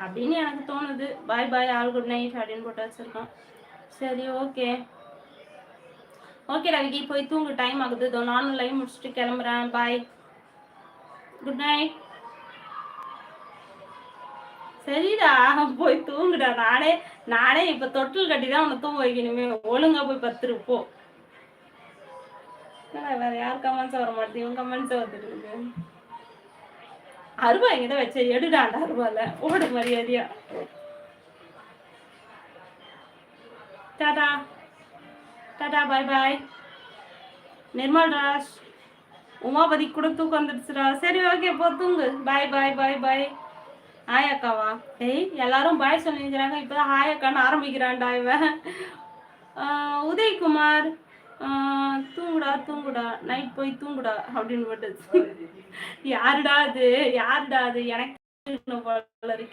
அப்படின்னு எனக்கு தோணுது. பாய் பாய், ஆல் குட் நைட் அப்படின்னு போட்டு வச்சிருக்கோம். சரி, ஓகே ஓகே ரவிக்கு, போய் தூங்கு, டைம் ஆகுது. இதோ நானும் லைவ் முடிச்சுட்டு கிளம்புறேன். பாய், குட் நைட். சரிடா, போய் தூங்குடா. நானே இப்ப தொட்டில் கட்டி தான் உன்னை தூங்க வைக்கணுமே. ஒழுங்கா போய் பத்துருப்போ. வேற யார் கமெண்ட்ஸ் வர மாட்டேது, இவன் கமெண்ட்ஸ் வந்துருக்கு. அருவா இங்கதான் வச்ச, எடுடாண்டா அருவால, ஓடு மரியாதையா. டாடா டாடா, பாய் பாய். நிர்மல் ராஜ், உமாபதி கூட தூக்கம் வந்துடுச்சுடா. சரி, ஓகே, போ தூங்கு. பாய் பாய் பாய் பாய். ஹாய் அக்காவா? ஏய், எல்லாரும் பாய் சொல்லிக்கிறாங்க, இப்பதான் ஹாய் அக்கான்னு ஆரம்பிக்கிறான்டா இவன். உதயகுமார், தூங்குடா தூங்குடா, நைட் போய் தூங்குடா அப்படின்னு போட்டு. யாருடா அது, யாருடா அது, எனக்கு போல இருக்கே.